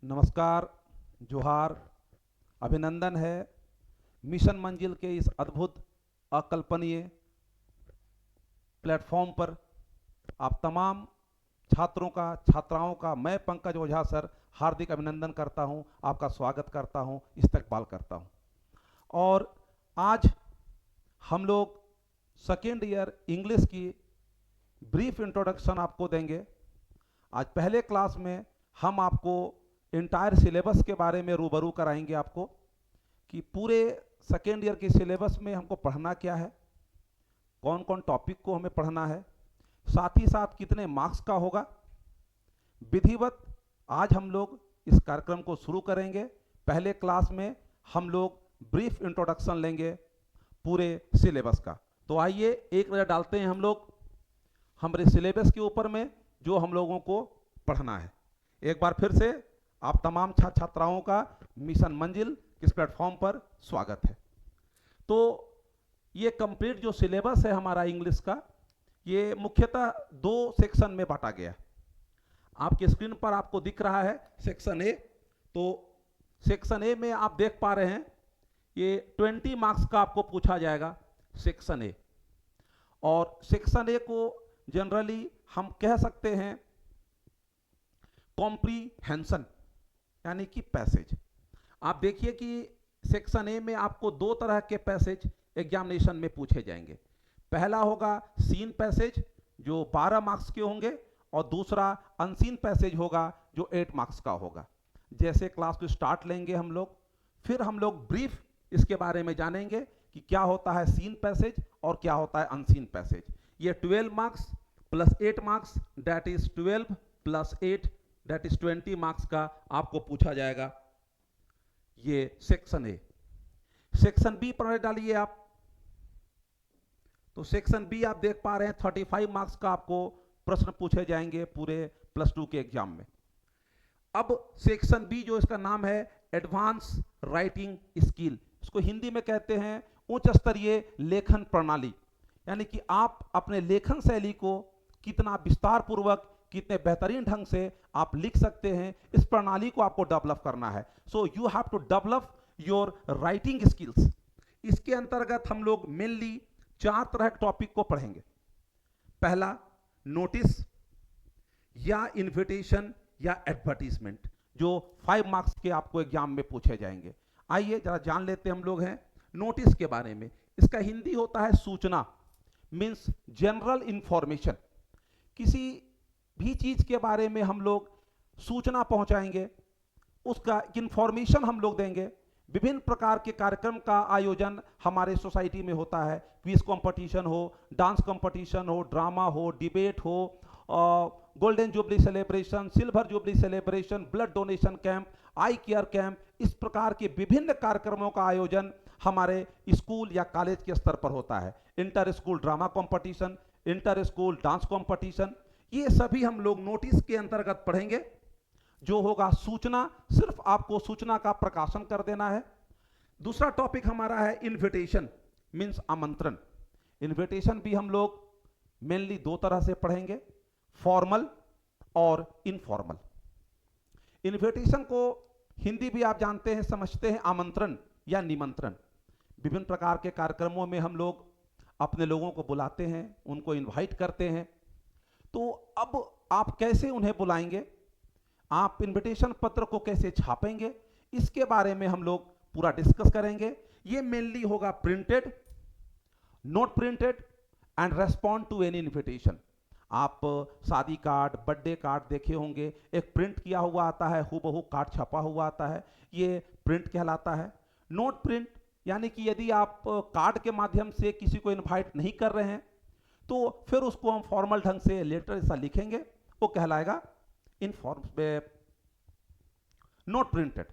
नमस्कार, जोहार, अभिनंदन है मिशन मंजिल के इस अद्भुत अकल्पनीय प्लेटफॉर्म पर आप तमाम छात्रों का, छात्राओं का मैं पंकज ओझा सर हार्दिक अभिनंदन करता हूं, आपका स्वागत करता हूं, इस्तकबाल करता हूं। और आज हम लोग सेकेंड ईयर इंग्लिश की ब्रीफ इंट्रोडक्शन आपको देंगे। आज पहले क्लास में हम आपको इंटायर सिलेबस के बारे में रूबरू कराएंगे आपको कि पूरे सेकेंड ईयर के सिलेबस में हमको पढ़ना क्या है, कौन कौन टॉपिक को हमें पढ़ना है, साथ ही साथ कितने मार्क्स का होगा। विधिवत आज हम लोग इस कार्यक्रम को शुरू करेंगे। पहले क्लास में हम लोग ब्रीफ इंट्रोडक्शन लेंगे पूरे सिलेबस का। तो आइए एक नज़र डालते हैं हम लोग हमारे सिलेबस के ऊपर में जो हम लोगों को पढ़ना है। एक बार फिर से आप तमाम छात्र छात्राओं का मिशन मंजिल इस प्लेटफॉर्म पर स्वागत है। तो ये कंप्लीट जो सिलेबस है हमारा इंग्लिश का, ये मुख्यतः दो सेक्शन में बांटा गया है। आपके स्क्रीन पर आपको दिख रहा है सेक्शन ए। तो सेक्शन ए में आप देख पा रहे हैं ये 20 मार्क्स का आपको पूछा जाएगा सेक्शन ए। और सेक्शन ए को जनरली हम कह सकते हैं कॉम्प्रीहेंशन यानी कि पैसेज। आप देखिए कि सेक्शन ए में आपको दो तरह के पैसेज एग्जामिनेशन में पूछे जाएंगे। पहला होगा सीन पैसेज जो 12 मार्क्स के होंगे, और दूसरा अनसीन पैसेज होगा जो 8 मार्क्स का होगा। जैसे क्लास को स्टार्ट लेंगे हम लोग, फिर हम लोग ब्रीफ इसके बारे में जानेंगे कि क्या होता है सीन पैसेज और क्या होता है अनसीन पैसेज। ये 12 marks plus 8 marks that is 12 plus 8 that is 20 marks का आपको पूछा जाएगा। ये सेक्शन ए। सेक्शन बी पर डालिए आप। तो सेक्शन बी आप देख पा रहे हैं 35 मार्क्स का आपको प्रश्न पूछे जाएंगे पूरे +2 के एग्जाम में। अब सेक्शन बी जो इसका नाम है एडवांस राइटिंग स्किल, इसको हिंदी में कहते हैं उच्च स्तरीय लेखन प्रणाली। यानी कि आप अपने लेखन शैली को कितना विस्तार पूर्वक, कितने बेहतरीन ढंग से आप लिख सकते हैं, इस प्रणाली को आपको डेवलप करना है। So you have to develop your writing skills. इसके अंतर्गत हम लोग मेनली 4 तरह के टॉपिक को पढ़ेंगे। पहला नोटिस या इन्विटेशन या एडवर्टीजमेंट, जो 5 मार्क्स के आपको एग्जाम में पूछे जाएंगे। आइए जरा जान लेते हैं हम लोग हैं नोटिस के बारे में। इसका हिंदी होता है सूचना, मीन्स जनरल इंफॉर्मेशन। किसी भी चीज के बारे में हम लोग सूचना पहुंचाएंगे, उसका इंफॉर्मेशन हम लोग देंगे। विभिन्न प्रकार के कार्यक्रम का आयोजन हमारे सोसाइटी में होता है। क्विज कंपटीशन हो, डांस कंपटीशन हो, ड्रामा हो, डिबेट हो, golden jubilee celebration, silver jubilee celebration, blood donation camp, eye care camp, इस प्रकार के विभिन्न कार्यक्रमों का आयोजन हमारे स्कूल या कॉलेज के स्तर पर होता है। Inter school drama competition, inter school dance competition, ये सभी हम लोग नोटिस के अंतर्गत पढ़ेंगे। जो होगा सूचना, सिर्फ आपको सूचना का प्रकाशन कर देना है। दूसरा टॉपिक हमारा है इन्विटेशन, मीन्स आमंत्रण। इन्विटेशन भी हम लोग मेनली 2 तरह से पढ़ेंगे, फॉर्मल और इनफॉर्मल। इन्विटेशन को हिंदी भी आप जानते हैं, समझते हैं, आमंत्रण या निमंत्रण। विभिन्न प्रकार के कार्यक्रमों में हम लोग अपने लोगों को बुलाते हैं, उनको इन्वाइट करते हैं। तो अब आप कैसे उन्हें बुलाएंगे, आप इनविटेशन पत्र को कैसे छापेंगे, इसके बारे में हम लोग पूरा डिस्कस करेंगे। ये मेनली होगा printed, note printed and respond to any invitation. आप शादी कार्ड, बर्थडे कार्ड देखे होंगे, एक प्रिंट किया हुआ आता है, हूबहू कार्ड छपा हुआ आता है, ये प्रिंट कहलाता है। नोट प्रिंट यानी कि यदि आप कार्ड के माध्यम से किसी को इनवाइट नहीं कर रहे हैं तो फिर उसको हम फॉर्मल ढंग से लेटर ऐसा लिखेंगे, वो कहलाएगा नोट प्रिंटेड।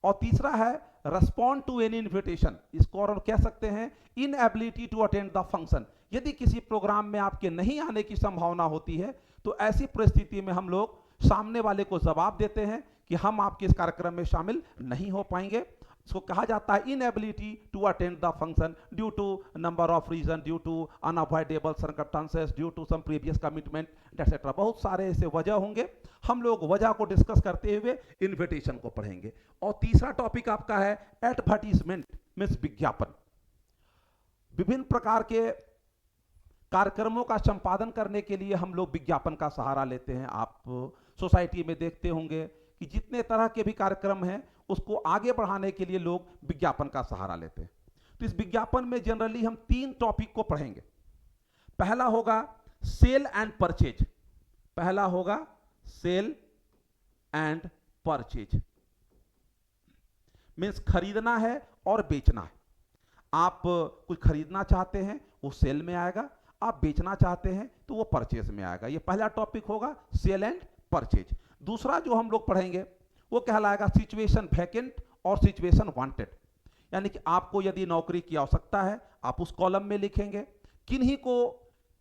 और तीसरा है रेस्पॉन्ड टू एनी इनविटेशन, इसको और कह सकते हैं inability to attend the function. यदि किसी प्रोग्राम में आपके नहीं आने की संभावना होती है तो ऐसी परिस्थिति में हम लोग सामने वाले को जवाब देते हैं कि हम आपके इस कार्यक्रम में शामिल नहीं हो पाएंगे। इसको कहा जाता है inability to attend the function due to number of reason, due to unavoidable circumstances, due to some previous commitment etcetera. बहुत सारे ऐसे वजह होंगे, हम लोग वजह को डिस्कस करते हुए इन्विटेशन को पढ़ेंगे। और तीसरा टॉपिक आपका है एडवर्टीजमेंट मीन्स विज्ञापन। विभिन्न प्रकार के कार्यक्रमों का संपादन करने के लिए हम लोग विज्ञापन का सहारा लेते हैं। आप सोसाइटी में देखते होंगे कि जितने तरह के भी कार्यक्रम हैं उसको आगे बढ़ाने के लिए लोग विज्ञापन का सहारा लेते हैं। तो इस विज्ञापन में जनरली हम 3 टॉपिक को पढ़ेंगे। पहला होगा सेल एंड परचेज। पहला होगा सेल एंड परचेज मीन्स खरीदना है और बेचना है। आप कुछ खरीदना चाहते हैं वो सेल में आएगा, आप बेचना चाहते हैं तो वो परचेज में आएगा। ये पहला टॉपिक होगा सेल एंड परचेज। दूसरा जो हम लोग पढ़ेंगे वो कहलाएगा सिचुएशन वैकेंट और सिचुएशन वांटेड। यानी कि आपको यदि नौकरी की आवश्यकता है आप उस कॉलम में लिखेंगे, किन्हीं को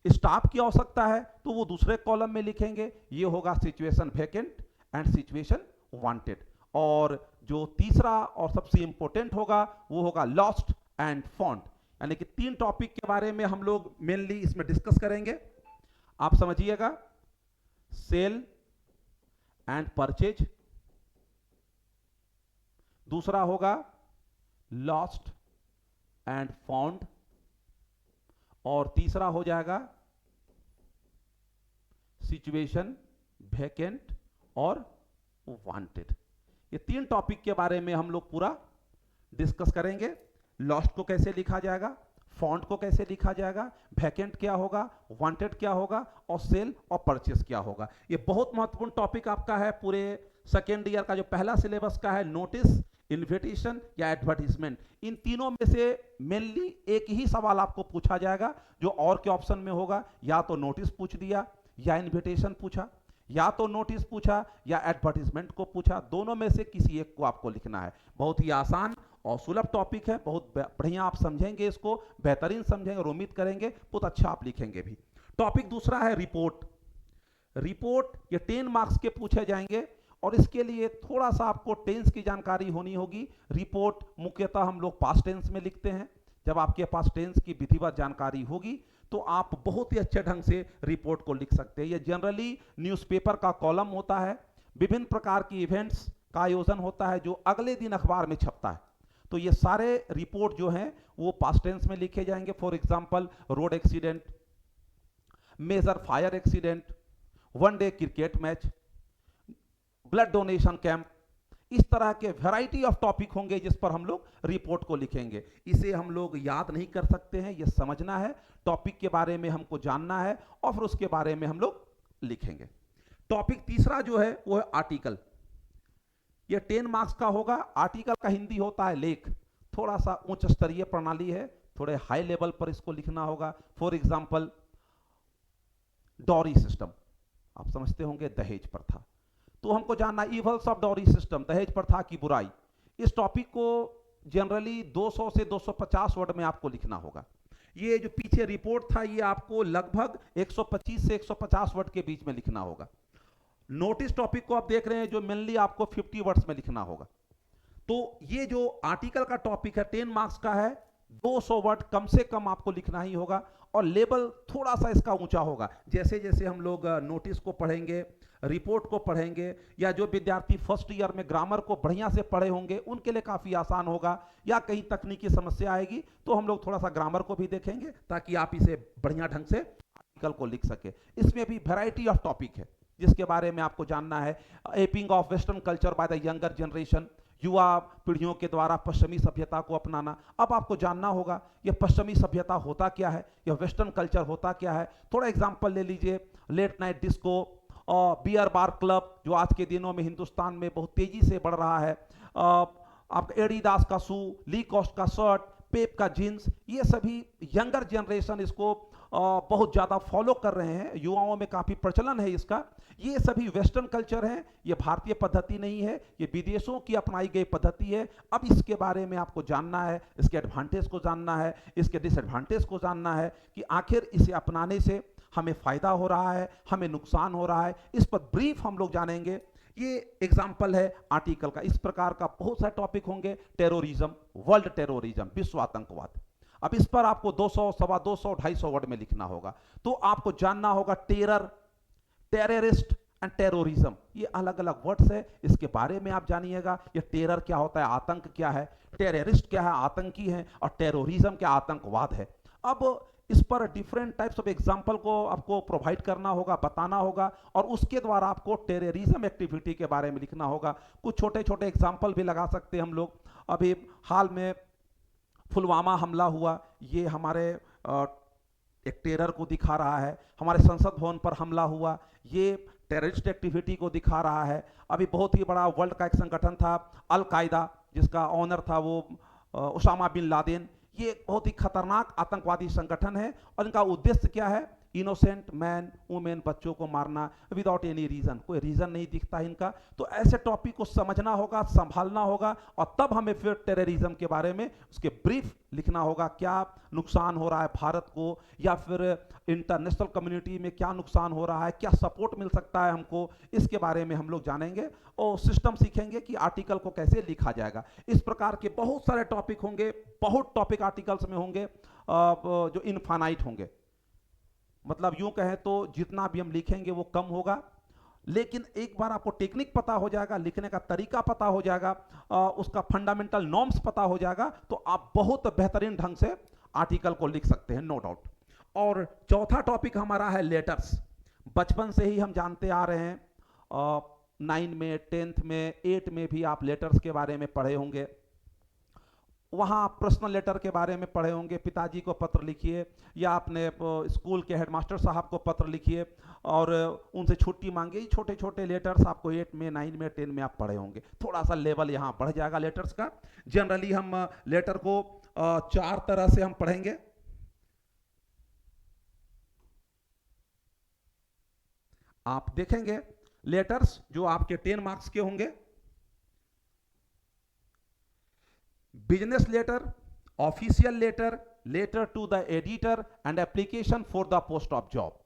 स्टाफ की आवश्यकता है तो वो दूसरे कॉलम में लिखेंगे। ये होगा situation vacant and situation wanted. और जो तीसरा और सबसे इंपॉर्टेंट होगा वो होगा लॉस्ट एंड फाउंड। यानी कि 3 टॉपिक के बारे में हम लोग मेनली इसमें डिस्कस करेंगे। आप समझिएगा, सेल एंड परचेज, दूसरा होगा लॉस्ट एंड फाउंड, और तीसरा हो जाएगा सिचुएशन वैकेंट और वांटेड। ये 3 टॉपिक के बारे में हम लोग पूरा डिस्कस करेंगे। लॉस्ट को कैसे लिखा जाएगा, फॉन्ट को कैसे लिखा जाएगा, वैकेंट क्या होगा, वांटेड क्या होगा, और सेल और परचेस क्या होगा। ये बहुत महत्वपूर्ण टॉपिक आपका है पूरे सेकेंड ईयर का जो पहला सिलेबस का है। नोटिस, इन्विटेशन या एडवर्टीजमेंट, इन तीनों में से मेनली एक ही सवाल आपको पूछा जाएगा जो और के ऑप्शन में होगा। या तो नोटिस पूछ दिया या इन्विटेशन पूछा, या तो नोटिस पूछा या एडवर्टीजमेंट को पूछा, दोनों में से किसी एक को आपको लिखना है। बहुत ही आसान और सुलभ टॉपिक है, बहुत बढ़िया आप समझेंगे, इसको बेहतरीन समझेंगे और उम्मीद करेंगे बहुत अच्छा आप लिखेंगे भी। टॉपिक दूसरा है रिपोर्ट। रिपोर्ट ये 10 मार्क्स के पूछे जाएंगे और इसके लिए थोड़ा सा आपको टेंस की जानकारी होनी होगी। रिपोर्ट मुख्यतः हम लोग पास्ट टेंस में लिखते हैं। जब आपके पास टेंस की विधिवत जानकारी होगी तो आप बहुत ही अच्छे ढंग से रिपोर्ट को लिख सकते हैं। ये जनरली न्यूज़पेपर का कॉलम होता है, विभिन्न प्रकार की इवेंट्स का आयोजन होता है जो अगले दिन अखबार में छपता है। तो ये सारे रिपोर्ट जो हैं वो पास्ट टेंस में लिखे जाएंगे। For example road accident, major fire accident, one day cricket match, blood donation camp, इस तरह के वैरायटी ऑफ टॉपिक होंगे जिस पर हम लोग रिपोर्ट को लिखेंगे। इसे हम लोग याद नहीं कर सकते हैं, ये समझना है, टॉपिक के बारे में हमको जानना है और फिर उसके बारे में हम लोग लिखेंगे। टॉपिक तीसरा जो है वो है आर्टिकल। ये 10 मार्क्स का होगा। आर्टिकल का हिंदी होता है लेख। थोड़ा सा उच्च स्तरीय प्रणाली है, थोड़े हाई लेवल पर इसको लिखना होगा। फॉर एग्जांपल डॉरी सिस्टम, आप समझते होंगे दहेज प्रथा, तो हमको जानना इवल्स ऑफ डॉरी सिस्टम, दहेज प्रथा की बुराई। इस टॉपिक को जनरली 200 से 250 वर्ड में आपको लिखना होगा। ये जो पीछे रिपोर्ट था ये आपको लगभग 125 से 150 वर्ड के बीच में लिखना होगा। नोटिस टॉपिक को आप देख रहे हैं जो मेनली आपको 50 वर्ड्स में लिखना होगा। तो ये जो आर्टिकल का टॉपिक है 10 मार्क्स का है, 200 वर्ड कम से कम आपको लिखना ही होगा और लेवल थोड़ा सा इसका ऊंचा होगा। जैसे जैसे हम लोग नोटिस को पढ़ेंगे, रिपोर्ट को पढ़ेंगे, या जो विद्यार्थी फर्स्ट ईयर में ग्रामर को बढ़िया से पढ़े होंगे उनके लिए काफ़ी आसान होगा, या कहीं तकनीकी समस्या आएगी तो हम लोग थोड़ा सा ग्रामर को भी देखेंगे ताकि आप इसे बढ़िया ढंग से आर्टिकल को लिख सके। इसमें भी वैरायटी ऑफ टॉपिक है जिसके बारे में आपको जानना है। Aping of western culture by the younger generation, युवा पीढ़ियों के द्वारा पश्चिमी सभ्यता को अपनाना। अब आपको जानना होगा यह पश्चिमी सभ्यता होता क्या है, यह वेस्टर्न कल्चर होता क्या है। थोड़ा एग्जांपल ले लीजिए, लेट नाइट डिस्को और बियर बार क्लब जो आज के दिनों में हिंदुस्तान में बहुत तेजी से बढ़ रहा है। आपका एडिडास का शू, ली कॉस्ट का शर्ट, पेप का जीन्स, ये सभी यंगर जनरेशन इसको बहुत ज़्यादा फॉलो कर रहे हैं, युवाओं में काफ़ी प्रचलन है इसका। ये सभी वेस्टर्न कल्चर हैं, ये भारतीय पद्धति नहीं है, ये विदेशों की अपनाई गई पद्धति है। अब इसके बारे में आपको जानना है, इसके एडवांटेज को जानना है, इसके डिसएडवांटेज को जानना है कि आखिर इसे अपनाने से हमें फ़ायदा हो रहा है, हमें नुकसान हो रहा है। इस पर ब्रीफ हम लोग जानेंगे। ये एग्जाम्पल है आर्टिकल का। इस प्रकार का बहुत सारे टॉपिक होंगे। टेररिज्म, वर्ल्ड टेररिज्म, विश्व आतंकवाद। अब इस पर आपको 200, सवा 200, 250 वर्ड में लिखना होगा। तो आपको जानना होगा टेरर, टेररिस्ट एंड टेररिज्म, ये अलग अलग वर्ड्स है, इसके बारे में आप जानिएगा। ये टेरर क्या होता है, आतंक क्या है, टेररिस्ट क्या है, आतंकी है, और टेररिज्म क्या, आतंकवाद है। अब इस पर डिफरेंट टाइप्स ऑफ एग्जाम्पल को आपको प्रोवाइड करना होगा, बताना होगा, और उसके द्वारा आपको टेररिज्म एक्टिविटी के बारे में लिखना होगा। कुछ छोटे छोटे एग्जाम्पल भी लगा सकते हैं हम लोग। अभी हाल में पुलवामा हमला हुआ, ये हमारे एक टेरर को दिखा रहा है। हमारे संसद भवन पर हमला हुआ, ये टेररिस्ट एक्टिविटी को दिखा रहा है। अभी बहुत ही बड़ा वर्ल्ड का एक संगठन था अल कायदा, जिसका ऑनर था वो उसामा बिन लादेन। ये बहुत ही खतरनाक आतंकवादी संगठन है, और इनका उद्देश्य क्या है, इनोसेंट मैन, वुमेन, बच्चों को मारना विदाउट एनी रीजन, कोई रीजन नहीं दिखता इनका। तो ऐसे टॉपिक को समझना होगा, संभालना होगा, और तब हमें फिर टेररिज्म के बारे में उसके ब्रीफ लिखना होगा। क्या नुकसान हो रहा है भारत को, या फिर इंटरनेशनल कम्युनिटी में क्या नुकसान हो रहा है, क्या सपोर्ट मिल सकता है हमको, इसके बारे में हम लोग जानेंगे। और सिस्टम सीखेंगे कि आर्टिकल को कैसे लिखा जाएगा। इस प्रकार के बहुत सारे टॉपिक होंगे, बहुत टॉपिक आर्टिकल्स में होंगे जो इनफाइनाइट होंगे। मतलब यूं कहें तो जितना भी हम लिखेंगे वो कम होगा, लेकिन एक बार आपको टेक्निक पता हो जाएगा, लिखने का तरीका पता हो जाएगा, उसका फंडामेंटल नॉर्म्स पता हो जाएगा, तो आप बहुत बेहतरीन ढंग से आर्टिकल को लिख सकते हैं, नो डाउट। और चौथा टॉपिक हमारा है लेटर्स। बचपन से ही हम जानते आ रहे हैं, 9 में, 10th में, 8 में भी आप लेटर्स के बारे में पढ़े होंगे। वहाँ पर्सनल लेटर के बारे में पढ़े होंगे, पिताजी को पत्र लिखिए, या अपने स्कूल के हेडमास्टर साहब को पत्र लिखिए और उनसे छुट्टी मांगिए। छोटे छोटे लेटर्स आपको 8 में, 9 में, 10 में आप पढ़े होंगे। थोड़ा सा लेवल यहाँ बढ़ जाएगा लेटर्स का। जनरली हम लेटर को 4 तरह से हम पढ़ेंगे। आप देखेंगे लेटर्स जो आपके 10 मार्क्स के होंगे, business letter, official letter, letter to the editor and application for the post of job.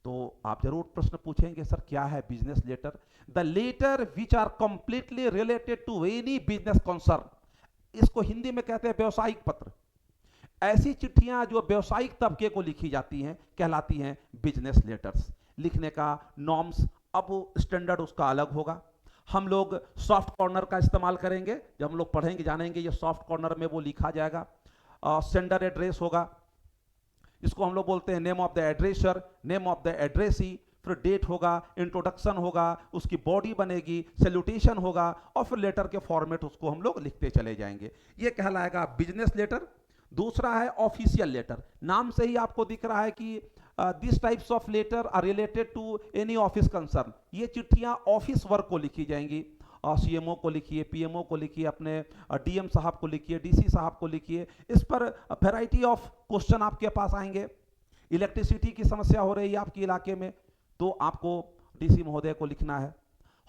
तो आप जरूर प्रश्न पूछेंगे, सर क्या है business letter? The letter which are completely related to any business concern. इसको हिंदी में कहते हैं व्यवसायिक पत्र। ऐसी चिट्ठियां जो व्यवसायिक तबके को लिखी जाती हैं कहलाती हैं बिजनेस लेटर्स। लिखने का नॉर्म्स, अब स्टैंडर्ड उसका अलग होगा। हम लोग सॉफ्ट कॉर्नर का इस्तेमाल करेंगे, जब हम लोग पढ़ेंगे जानेंगे ये सॉफ्ट कॉर्नर में वो लिखा जाएगा। सेंडर एड्रेस होगा, इसको हम लोग बोलते हैं name of the addresser, name of the addressee, फिर डेट होगा, इंट्रोडक्शन होगा, उसकी बॉडी बनेगी, सैल्यूटेशन होगा, और फिर लेटर के फॉर्मेट उसको हम लोग लिखते चले जाएंगे। ये कहलाएगा बिजनेस लेटर। दूसरा है ऑफिशियल लेटर। नाम से ही आपको दिख रहा है कि this types of letter are related to any office concern. ये चिट्ठियां ऑफिस वर्क को लिखी जाएंगी। सीएमओ को लिखिए, पीएमओ को लिखिए, अपने डीएम साहब को लिखिए, डीसी साहब को लिखिए। इस पर वैरायटी ऑफ क्वेश्चन आपके पास आएंगे। इलेक्ट्रिसिटी की समस्या हो रही है आपके इलाके में, तो आपको डीसी महोदय को लिखना है।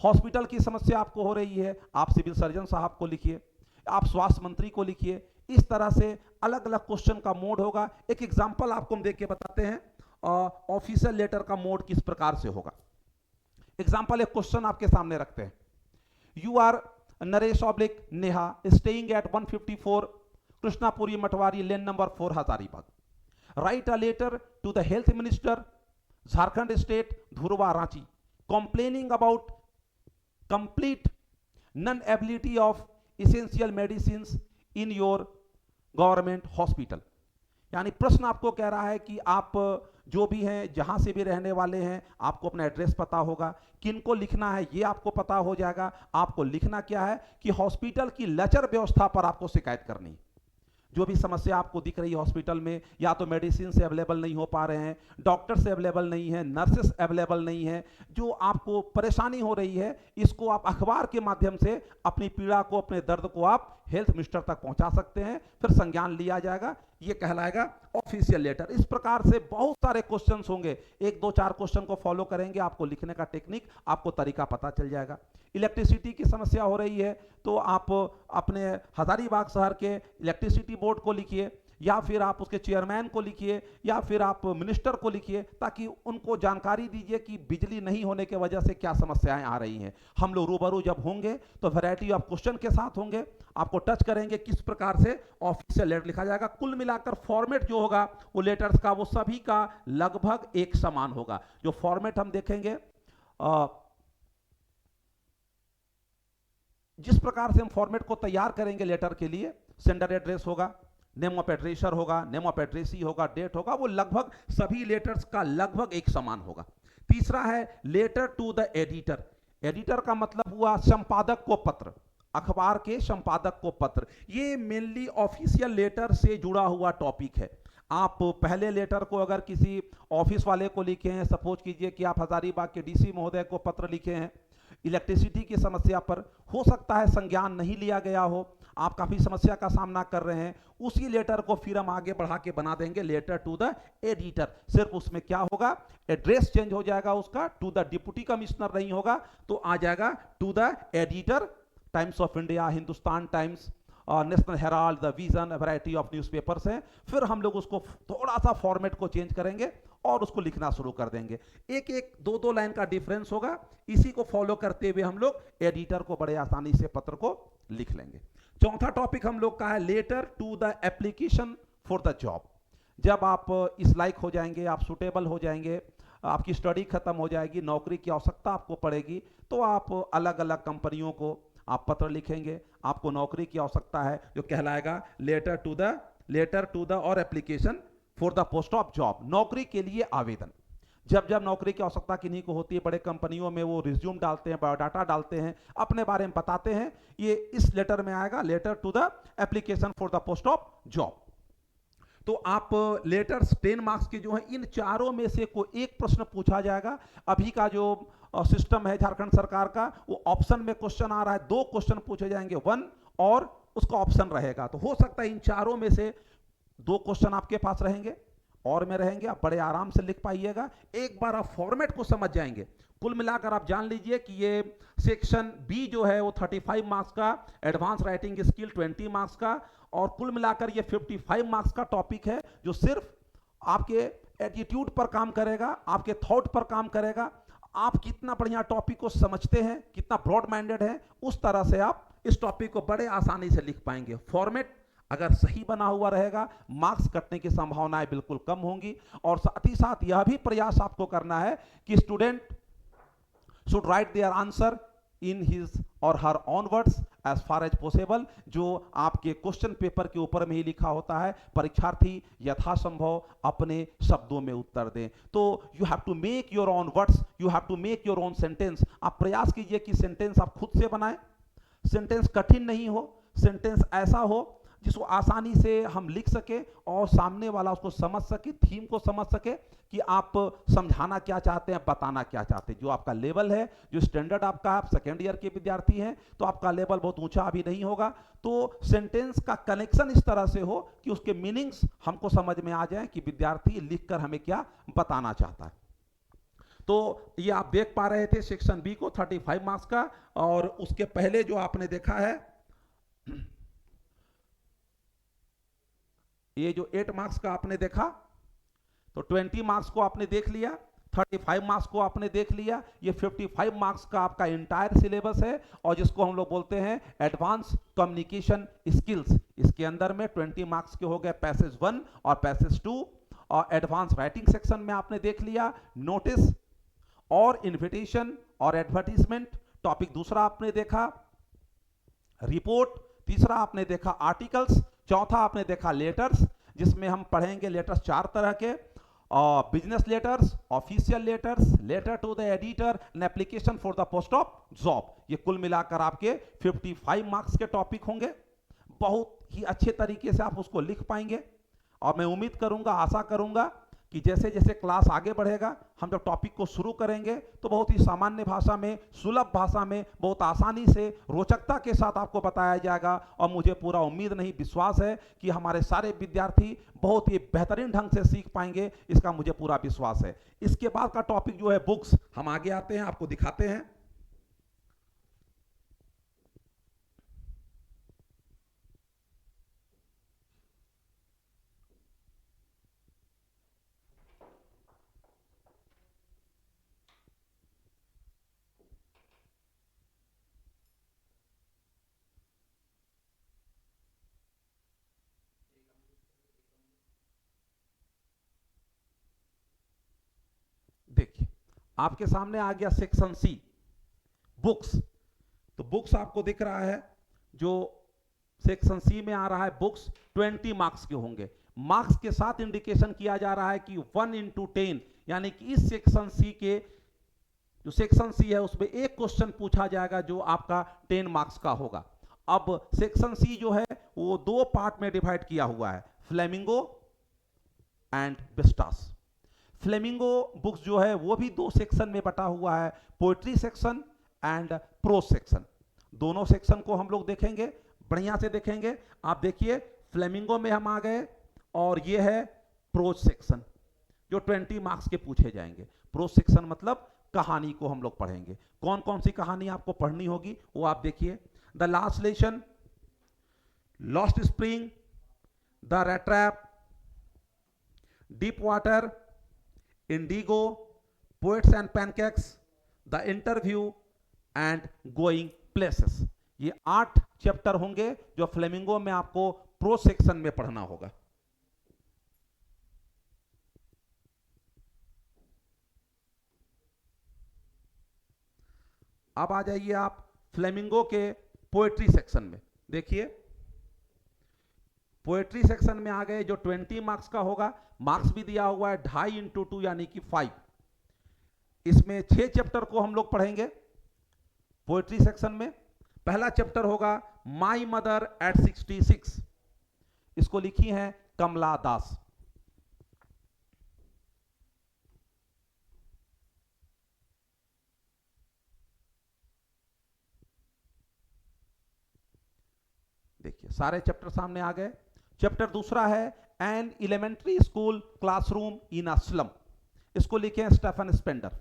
हॉस्पिटल की समस्या आपको हो रही है, आप सिविल सर्जन साहब को लिखिए, आप स्वास्थ्य मंत्री को लिखिए। इस तरह से अलग अलग क्वेश्चन का मोड होगा। एक एग्जाम्पल आपको हम देख के बताते हैं ऑफिशियल लेटर का मोड किस प्रकार से होगा। एग्जाम्पल, एक क्वेश्चन आपके सामने रखते हैं। You are Naresh oblique Neha staying at 154 Krishnapuri Matwari lane number 4 Hazaribagh. Right a letter to the health minister Jharkhand state Dhurwa Ranchi complaining about complete non ability of essential medicine in your government hospital. यानी प्रश्न आपको कह रहा है कि आप जो भी हैं, जहां से भी रहने वाले हैं, आपको अपना एड्रेस पता होगा, किनको लिखना है ये आपको पता हो जाएगा। आपको लिखना क्या है कि हॉस्पिटल की लचर व्यवस्था पर आपको शिकायत करनी। जो भी समस्या आपको दिख रही है हॉस्पिटल में, या तो मेडिसिन से अवेलेबल नहीं हो पा रहे हैं, डॉक्टर से अवेलेबल नहीं है, नर्सेस अवेलेबल नहीं है, जो आपको परेशानी हो रही है, इसको आप अखबार के माध्यम से अपनी पीड़ा को, अपने दर्द को आप हेल्थ मिनिस्टर तक पहुंचा सकते हैं, फिर संज्ञान लिया जाएगा। ये कहलाएगा ऑफिशियल लेटर। इस प्रकार से बहुत सारे क्वेश्चंस होंगे, 1 2 4 क्वेश्चन को फॉलो करेंगे, आपको लिखने का टेक्निक, आपको तरीका पता चल जाएगा। इलेक्ट्रिसिटी की समस्या हो रही है तो आप अपने हजारीबाग शहर के इलेक्ट्रिसिटी बोर्ड को लिखिए, या फिर आप उसके चेयरमैन को लिखिए, या फिर आप मिनिस्टर को लिखिए, ताकि उनको जानकारी दीजिए कि बिजली नहीं होने की वजह से क्या समस्याएं आ रही हैं। हम लोग रूबरू जब होंगे तो वैरायटी ऑफ क्वेश्चन के साथ होंगे, आपको टच करेंगे किस प्रकार से ऑफिशियल लेटर लिखा जाएगा। कुल मिलाकर फॉर्मेट जो होगा वो लेटर्स का, वो सभी का लगभग एक समान होगा। जो फॉर्मेट हम देखेंगे, जिस प्रकार से हम फॉर्मेट को तैयार करेंगे लेटर के लिए, सेंडर एड्रेस होगा, नेम ऑफ एड्रेसर होगा, नेम ऑफ एड्रेसी होगा, डेट होगा, वो लगभग सभी लेटर्स का लगभग एक समान होगा। तीसरा है letter to the editor. Editor का मतलब हुआ संपादक को पत्र, अखबार के संपादक को पत्र। ये मेनली ऑफिशियल लेटर से जुड़ा हुआ टॉपिक है। आप पहले लेटर को अगर किसी ऑफिस वाले को लिखे हैं, सपोज कीजिए कि आप हजारीबाग के डीसी महोदय को पत्र लिखे हैं इलेक्ट्रिसिटी की समस्या पर, हो सकता है संज्ञान नहीं लिया गया हो, आप काफी समस्या का सामना कर रहे हैं, उसी लेटर को फिर हम आगे बढ़ा के बना देंगे लेटर टू द एडिटर। सिर्फ उसमें क्या होगा, एड्रेस चेंज हो जाएगा उसका, टू द डिप्टी कमिश्नर नहीं होगा, तो आ जाएगा to the editor. Times of India, Hindustan Times, National Herald, the vision, variety of newspapers हैं। फिर हम लोग उसको थोड़ा सा फॉर्मेट को चेंज करेंगे और उसको लिखना शुरू कर देंगे। एक एक दो दो लाइन का डिफरेंस होगा, इसी को फॉलो करते हुए हम लोग एडिटर को बड़े आसानी से पत्र को लिख लेंगे। चौथा टॉपिक हम लोग का है letter to the application for the job. जब आप इस लायक हो जाएंगे, आप सुटेबल हो जाएंगे, आपकी स्टडी खत्म हो जाएगी, नौकरी की आवश्यकता आपको पड़ेगी, तो आप अलग अलग कंपनियों को आप पत्र लिखेंगे। आपको नौकरी की आवश्यकता है, जो कहलाएगा लेटर टू द और application for the post of job. नौकरी के लिए आवेदन, जब जब नौकरी की आवश्यकता किन्हीं को होती है, बड़े कंपनियों में वो रिज्यूम डालते हैं, बायोडाटा डालते हैं, अपने बारे में बताते हैं, ये इस लेटर में आएगा, letter to the application for the post of job. तो आप लेटर्स 10 मार्क्स के जो हैं, इन चारों में से कोई एक प्रश्न पूछा जाएगा। अभी का जो सिस्टम है झारखंड सरकार का, वो ऑप्शन में क्वेश्चन आ रहा है, 2 क्वेश्चन पूछे जाएंगे, 1 और उसका ऑप्शन रहेगा। तो हो सकता है इन चारों में से 2 क्वेश्चन आपके पास रहेंगे और में रहेंगे, आप बड़े आराम से लिख पाइएगा। एक बार आप फॉर्मेट को समझ जाएंगे, कुल मिलाकर आप जान लीजिए कि ये सेक्शन बी जो है वो 35 मार्क्स का, एडवांस राइटिंग स्किल 20 मार्क्स का, और कुल मिलाकर ये 55 मार्क्स का टॉपिक है, जो सिर्फ आपके एटीट्यूड पर काम करेगा, आपके थॉट पर काम करेगा। आप कितना बढ़िया टॉपिक को समझते हैं, कितना ब्रॉड माइंडेड है, उस तरह से आप इस टॉपिक को बड़े आसानी से लिख पाएंगे। फॉर्मेट अगर सही बना हुआ रहेगा, मार्क्स कटने की संभावनाएं बिल्कुल कम होंगी। और साथ ही साथ यह भी प्रयास आपको करना है कि student should write their answer in his or her own words as far as possible. जो आपके क्वेश्चन पेपर के ऊपर में ही लिखा होता है, परीक्षार्थी यथासंभव अपने शब्दों में उत्तर दें। तो you have to make your own words, you have to make your own sentence. आप प्रयास कीजिए कि सेंटेंस आप खुद से बनाएं, सेंटेंस कठिन नहीं हो, सेंटेंस ऐसा हो जिसको आसानी से हम लिख सके और सामने वाला उसको समझ सके, थीम को समझ सके कि आप समझाना क्या चाहते हैं, बताना क्या चाहते हैं। जो आपका लेवल है, जो स्टैंडर्ड आपका, आप सेकेंड ईयर के विद्यार्थी हैं तो आपका लेवल बहुत ऊंचा अभी नहीं होगा। तो सेंटेंस का कनेक्शन इस तरह से हो कि उसके मीनिंग्स हमको समझ में आ जाए कि विद्यार्थी लिखकर हमें क्या बताना चाहता है। तो ये आप देख पा रहे थे सेक्शन बी को 35 मार्क्स का, और उसके पहले जो आपने देखा है ये जो 8 मार्क्स का आपने देखा, तो 20 मार्क्स को आपने देख लिया, 35 मार्क्स को आपने देख लिया। ये 55 मार्क्स का आपका इंटायर सिलेबस है, और जिसको हम लोग बोलते हैं एडवांस कम्युनिकेशन स्किल्स। इसके अंदर में 20 मार्क्स के हो गए पैसेज 1 और पैसेज 2, और एडवांस राइटिंग सेक्शन में आपने देख लिया नोटिस और इन्विटेशन और एडवर्टीजमेंट। टॉपिक दूसरा आपने देखा रिपोर्ट, तीसरा आपने देखा आर्टिकल्स, चौथा आपने देखा लेटर्स, जिसमें हम पढ़ेंगे लेटर्स 4 तरह के, business letters, official letters, letter to the editor and application for the post of job. ये कुल मिलाकर आपके 55 मार्क्स के टॉपिक होंगे। बहुत ही अच्छे तरीके से आप उसको लिख पाएंगे, और मैं उम्मीद करूंगा, आशा करूंगा कि जैसे जैसे क्लास आगे बढ़ेगा, हम जब टॉपिक को शुरू करेंगे तो बहुत ही सामान्य भाषा में, सुलभ भाषा में, बहुत आसानी से, रोचकता के साथ आपको बताया जाएगा। और मुझे पूरा उम्मीद नहीं, विश्वास है कि हमारे सारे विद्यार्थी बहुत ही बेहतरीन ढंग से सीख पाएंगे, इसका मुझे पूरा विश्वास है। इसके बाद का टॉपिक जो है बुक्स, हम आगे आते हैं, आपको दिखाते हैं। आपके सामने आ गया सेक्शन सी, बुक्स। तो बुक्स आपको दिख रहा है, जो सेक्शन सी में आ रहा है बुक्स 20 मार्क्स के होंगे। मार्क्स के साथ इंडिकेशन किया जा रहा है कि 1 into 10, यानी कि इस सेक्शन सी के, जो सेक्शन सी है उसमें एक क्वेश्चन पूछा जाएगा जो आपका 10 मार्क्स का होगा। अब सेक्शन सी जो है वो दो पार्ट में डिवाइड किया हुआ है, flamingo and Vistas. Flamingo books जो है वो भी दो सेक्शन में बटा हुआ है, poetry section and pros section. दोनों सेक्शन को हम लोग देखेंगे, बढ़िया से देखेंगे। आप देखिए फ्लेमिंगो में हम आ गए, और ये है प्रोज सेक्शन जो 20 मार्क्स के पूछे जाएंगे। प्रोज सेक्शन मतलब कहानी को हम लोग पढ़ेंगे। कौन कौन सी कहानी आपको पढ़नी होगी वो आप देखिए। The last lesson, lost spring, the red trap, deep water, Indigo, poets and pancakes, the interview and going places. ये 8 चैप्टर होंगे जो फ्लेमिंगो में आपको प्रो सेक्शन में पढ़ना होगा। अब आ जाइए आप फ्लेमिंगो के पोएट्री सेक्शन में। देखिए पोएट्री सेक्शन में आ गए, जो 20 मार्क्स का होगा। मार्क्स भी दिया हुआ है 2.5 into 2 यानी कि 5। इसमें 6 चैप्टर को हम लोग पढ़ेंगे पोएट्री सेक्शन में। पहला चैप्टर होगा माई मदर एट 66। इसको लिखी है कमला दास। देखिए सारे चैप्टर सामने आ गए। चैप्टर दूसरा है an elementary school classroom in a slum. इसको लिखे हैं स्टेफन स्पेंडर।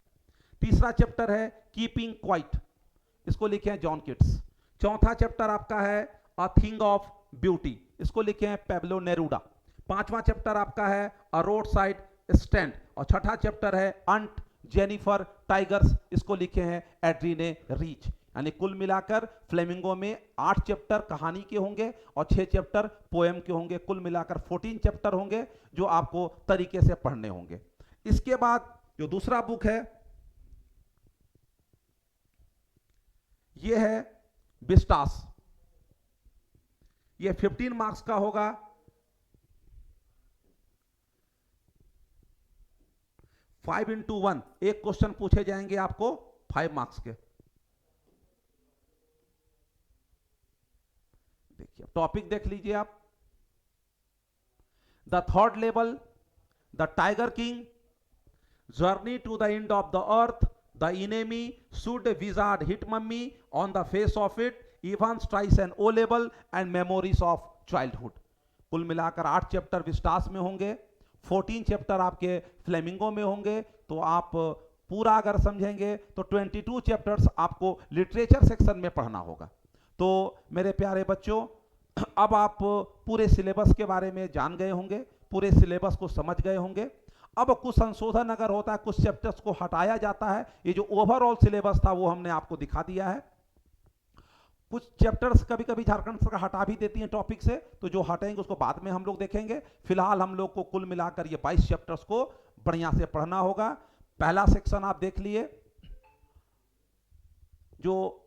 तीसरा चैप्टर है कीपिंग क्वाइट। इसको लिखे हैं जॉन किट्स। चौथा चैप्टर आपका है अ थिंग ऑफ ब्यूटी। इसको लिखे हैं पेब्लो नेरूडा। पांचवा चैप्टर आपका है अ रोड साइड स्टैंड। और छठा चैप्टर है अंट जेनिफर टाइगर्स। इसको लिखे हैं एड्रीने रीच। यानी कुल मिलाकर फ्लेमिंगो में 8 चैप्टर कहानी के होंगे और 6 चैप्टर पोएम के होंगे। कुल मिलाकर 14 चैप्टर होंगे जो आपको तरीके से पढ़ने होंगे। इसके बाद जो दूसरा बुक है ये है विस्टास। ये 15 मार्क्स का होगा। फाइव इंटू 1 एक क्वेश्चन पूछे जाएंगे आपको 5 मार्क्स के। देखिए टॉपिक देख लीजिए आप। The third level, the tiger king, journey to the end of the earth, the enemy, should wizard hit mommy, on the face of it, Evans tries and O level and memories of childhood. कुल मिलाकर 8 chapter Vistas में होंगे, 14 chapter आपके flamingo में होंगे। तो आप पूरा अगर समझेंगे तो 22 चैप्टर्स आपको लिटरेचर सेक्शन में पढ़ना होगा। तो मेरे प्यारे बच्चों, अब आप पूरे सिलेबस के बारे में जान गए होंगे, पूरे सिलेबस को समझ गए होंगे। अब कुछ संशोधन अगर होता है, कुछ चैप्टर्स को हटाया जाता है। ये जो ओवरऑल सिलेबस था वो हमने आपको दिखा दिया है। कुछ चैप्टर्स कभी कभी झारखंड सरकार हटा भी देती है टॉपिक से, तो जो हटेंगे उसको बाद में हम लोग देखेंगे। फिलहाल हम लोग को कुल मिलाकर ये 22 चैप्टर्स को बढ़िया से पढ़ना होगा। पहला सेक्शन आप देख लिए, जो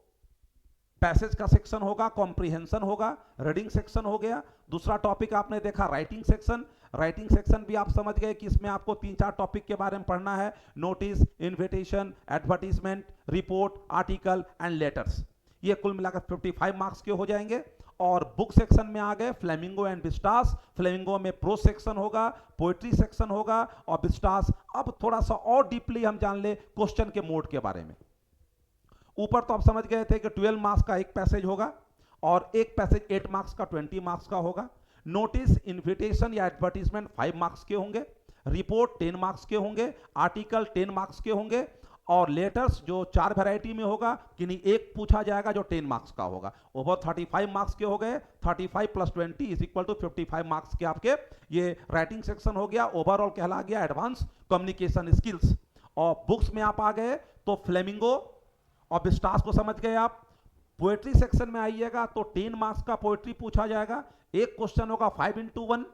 पैसेज का सेक्शन होगा, कॉम्प्रिहेंशन होगा, रीडिंग सेक्शन हो गया। दूसरा टॉपिक आपने देखा राइटिंग सेक्शन। राइटिंग सेक्शन भी आप समझ गए कि इसमें आपको 3-4 टॉपिक के बारे में पढ़ना है। Notice, invitation, advertisement, report, article and letters. ये कुल मिलाकर 55 मार्क्स के हो जाएंगे। और बुक सेक्शन में आ गए फ्लेमिंगो एंड विस्टास। फ्लेमिंगो में प्रोज सेक्शन होगा, पोएट्री सेक्शन होगा और विस्टास। अब थोड़ा सा और डीपली हम जान ले क्वेश्चन के मोड के बारे में। ऊपर तो आप समझ गए थे कि 12 मार्क्स का एक पैसेज होगा और एक पैसेज 8 मार्क्स का 20 मार्क्स का होगा। नोटिस, इन्विटेशन या एडवर्टीजमेंट 5 मार्क्स के होंगे। रिपोर्ट 10 मार्क्स के होंगे। आर्टिकल 10 मार्क्स के होंगे। और लेटर्स जो 4 वैरायटी में होगा, किन्हीं एक पूछा जाएगा जो 10 मार्क्स का होगा। ओवर 35 मार्क्स के हो गए। 35 + 20 = 55 मार्क्स के आपके ये राइटिंग सेक्शन हो गया। ओवरऑल कहला गया एडवांस कम्युनिकेशन स्किल्स। और बुक्स में आप आ गए तो फ्लेमिंगो और विस्टास को समझ गए आप। पोएट्री सेक्शन में आइएगा तो 10 मार्क्स का पोएट्री पूछा जाएगा। एक क्वेश्चन होगा 5 into 1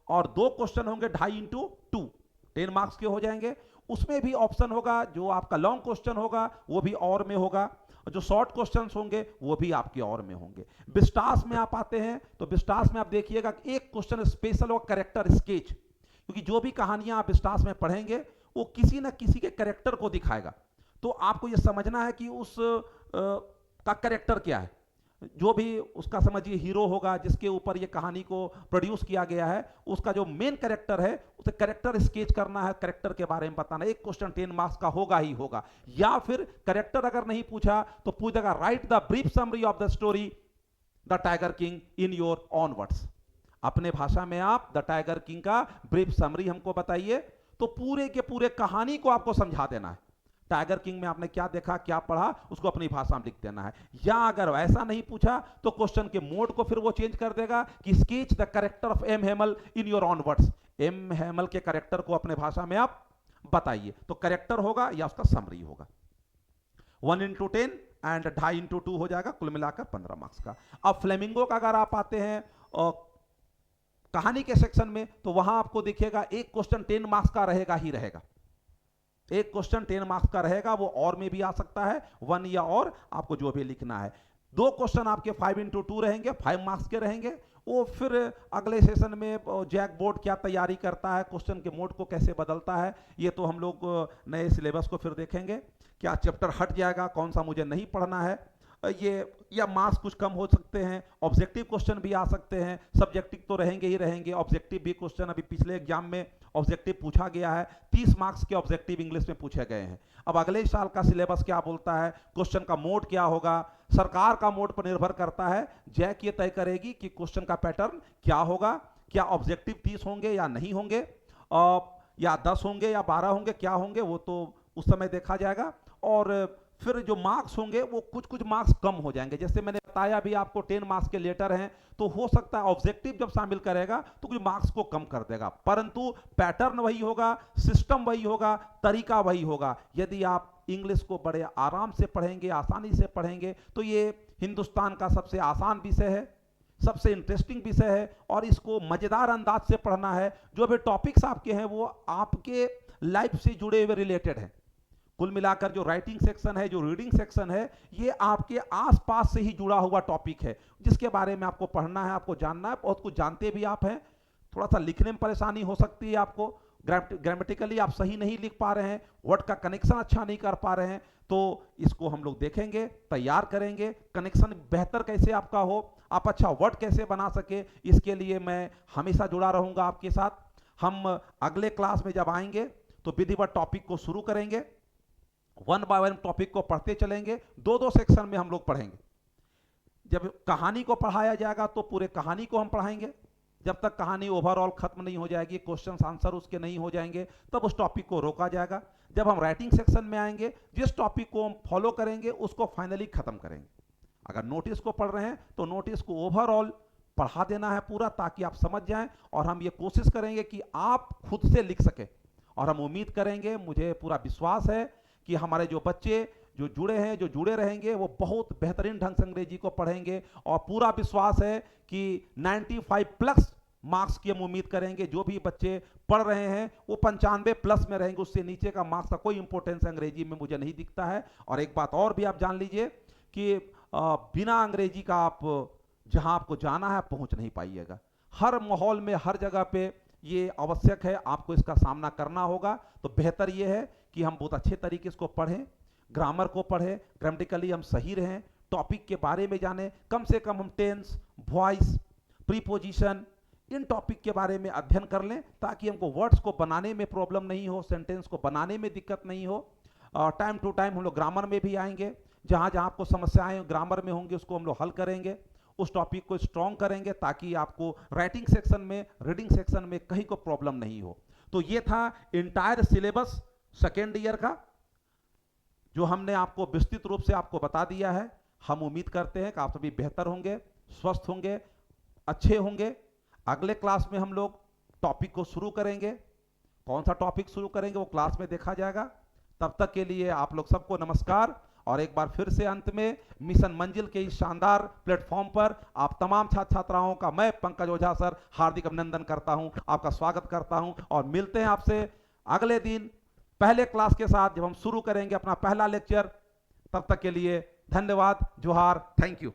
और 2 क्वेश्चन होंगे 2.5 into 2, 10 मार्क्स के हो जाएंगे। उसमें भी ऑप्शन होगा, जो आपका लॉन्ग क्वेश्चन होगा वो भी और में होगा, और जो शॉर्ट क्वेश्चंस होंगे वो भी आपके और में होंगे। विस्टास में आप आते हैं तो विस्टास में आप देखिएगा कि एक क्वेश्चन स्पेशल और कैरेक्टर स्केच, क्योंकि जो भी कहानियां आप विस्टास में पढ़ेंगे वो किसी न किसी के कैरेक्टर को दिखाएगा। तो आपको ये समझना है कि उस का कैरेक्टर क्या है, जो भी उसका समझिए हीरो होगा जिसके ऊपर ये कहानी को प्रोड्यूस किया गया है, उसका जो मेन कैरेक्टर है उसे कैरेक्टर स्केच करना है, कैरेक्टर के बारे में बताना। एक क्वेश्चन 10 मार्क्स का होगा ही होगा। या फिर कैरेक्टर अगर नहीं पूछा तो पूछेगा right the brief summary of the story the tiger king in your own words. अपने भाषा में आप द टाइगर किंग का ब्रीफ समरी हमको बताइए। तो पूरे के पूरे कहानी को आपको समझा देना है। टाइगर किंग में आपने क्या देखा, क्या पढ़ा, उसको अपनी भाषा में लिख देना है। या अगर ऐसा नहीं पूछा तो क्वेश्चन के मोड को फिर वो चेंज कर देगा कि sketch the character of M Hamel in your own words. M Hamel के कैरेक्टर को अपने भाषा में आप बताइए। तो कैरेक्टर होगा या उसका समरी होगा। 1 into 10 एंड 2.5 into 2 हो जाएगा, कुल मिलाकर 15 मार्क्स का। अब फ्लेमिंगो का अगर आप आते हैं कहानी के सेक्शन में, तो वहां आपको देखिएगा एक क्वेश्चन 10 मार्क्स का रहेगा ही रहेगा। एक क्वेश्चन 10 मार्क्स का रहेगा, वो और में भी आ सकता है, 1 या और, आपको जो भी लिखना है। 2 क्वेश्चन आपके 5 into 2 रहेंगे, 5 मार्क्स के रहेंगे। वो फिर अगले सेशन में जैक बोर्ड क्या तैयारी करता है, क्वेश्चन के मोड को कैसे बदलता है, ये तो हम लोग नए सिलेबस को फिर देखेंगे। क्या चैप्टर हट जाएगा, कौन सा मुझे नहीं पढ़ना है, ये या मार्क्स कुछ कम हो सकते हैं। ऑब्जेक्टिव क्वेश्चन भी आ सकते हैं, सब्जेक्टिव तो रहेंगे ही रहेंगे, ऑब्जेक्टिव भी क्वेश्चन अभी पिछले एग्जाम में ऑब्जेक्टिव पूछा गया है, 30 मार्क्स के ऑब्जेक्टिव इंग्लिश में पूछे गए हैं। अब अगले साल का सिलेबस क्या बोलता है, क्वेश्चन का मोड क्या होगा, सरकार का मोड पर निर्भर करता है। जैक ये तय करेगी कि क्वेश्चन का पैटर्न क्या होगा, क्या ऑब्जेक्टिव 30 होंगे या नहीं होंगे, या 10 होंगे या 12 होंगे, क्या होंगे वो तो उस समय देखा जाएगा। और फिर जो मार्क्स होंगे वो कुछ कुछ मार्क्स कम हो जाएंगे। जैसे मैंने बताया भी आपको 10 मार्क्स के लेटर हैं, तो हो सकता है ऑब्जेक्टिव जब शामिल करेगा तो कुछ मार्क्स को कम कर देगा, परंतु पैटर्न वही होगा, सिस्टम वही होगा, तरीका वही होगा। यदि आप इंग्लिश को बड़े आराम से पढ़ेंगे, आसानी से पढ़ेंगे, तो ये हिंदुस्तान का सबसे आसान विषय है, सबसे इंटरेस्टिंग विषय है, और इसको मजेदार अंदाज से पढ़ना है। जो भी टॉपिक्स आपके हैं वो आपके लाइफ से जुड़े हुए रिलेटेड हैं। कुल मिलाकर जो राइटिंग सेक्शन है, जो रीडिंग सेक्शन है, ये आपके आसपास से ही जुड़ा हुआ टॉपिक है, जिसके बारे में आपको पढ़ना है, आपको जानना है। बहुत कुछ जानते भी आप हैं, थोड़ा सा लिखने में परेशानी हो सकती है आपको, ग्रामेटिकली आप सही नहीं लिख पा रहे हैं, वर्ड का कनेक्शन अच्छा नहीं कर पा रहे हैं, तो इसको हम लोग देखेंगे, तैयार करेंगे। कनेक्शन बेहतर कैसे आपका हो, आप अच्छा वर्ड कैसे बना सके, इसके लिए मैं हमेशा जुड़ा रहूंगा आपके साथ। हम अगले क्लास में जब आएंगे तो विधिवत टॉपिक को शुरू करेंगे, 1 by 1 टॉपिक को पढ़ते चलेंगे, 2-2 सेक्शन में हम लोग पढ़ेंगे। जब कहानी को पढ़ाया जाएगा तो पूरे कहानी को हम पढ़ाएंगे, जब तक कहानी ओवरऑल खत्म नहीं हो जाएगी, क्वेश्चन आंसर उसके नहीं हो जाएंगे, तब उस टॉपिक को रोका जाएगा। जब हम राइटिंग सेक्शन में आएंगे, जिस टॉपिक को हम फॉलो करेंगे उसको फाइनली खत्म करेंगे। अगर नोटिस को पढ़ रहे हैं तो नोटिस को ओवरऑल पढ़ा देना है पूरा, ताकि आप समझ जाएं, और हम ये कोशिश करेंगे कि आप खुद से लिख सके। और हम उम्मीद करेंगे, मुझे पूरा विश्वास है कि हमारे जो बच्चे जो जुड़े हैं, जो जुड़े रहेंगे, वो बहुत बेहतरीन ढंग से अंग्रेजी को पढ़ेंगे। और पूरा विश्वास है कि 95+ मार्क्स की हम उम्मीद करेंगे। जो भी बच्चे पढ़ रहे हैं वो 95+ में रहेंगे, उससे नीचे का मार्क्स का कोई इंपॉर्टेंस अंग्रेजी में मुझे नहीं दिखता है। और एक बात और भी आप जान लीजिए कि बिना अंग्रेजी का आप जहां आपको जाना है पहुंच नहीं पाइएगा। हर माहौल में, हर जगह पे ये आवश्यक है, आपको इसका सामना करना होगा। तो बेहतर ये है कि हम बहुत अच्छे तरीके से पढ़ें, ग्रामर को पढ़ें, ग्रामेटिकली हम सही रहें, टॉपिक के बारे में जानें, कम से कम हम टेंस, वॉइस, प्रीपोजिशन, इन टॉपिक के बारे में अध्ययन कर लें, ताकि हमको वर्ड्स को बनाने में प्रॉब्लम नहीं हो, सेंटेंस को बनाने में दिक्कत नहीं हो। टाइम टू टाइम हम लोग ग्रामर में भी आएंगे, जहाँ जहाँ आपको समस्याएं ग्रामर में होंगी उसको हम लोग हल करेंगे, उस टॉपिक को स्ट्रॉन्ग करेंगे, ताकि आपको राइटिंग सेक्शन में, रीडिंग सेक्शन में कहीं को प्रॉब्लम नहीं हो। तो ये था इंटायर सिलेबस सेकेंड ईयर का, जो हमने आपको विस्तृत रूप से आपको बता दिया है। हम उम्मीद करते हैं कि आप सभी बेहतर होंगे, स्वस्थ होंगे, अच्छे होंगे। अगले क्लास में हम लोग टॉपिक को शुरू करेंगे, कौन सा टॉपिक शुरू करेंगे वो क्लास में देखा जाएगा। तब तक के लिए आप लोग सबको नमस्कार। और एक बार फिर से अंत में मिशन मंजिल के इस शानदार प्लेटफॉर्म पर आप तमाम छात्र छात्राओं का मैं पंकज ओझा सर हार्दिक अभिनंदन करता हूं, आपका स्वागत करता हूं, और मिलते हैं आपसे अगले दिन पहले क्लास के साथ जब हम शुरू करेंगे अपना पहला लेक्चर, तब तक के लिए धन्यवाद, जोहार, थैंक यू।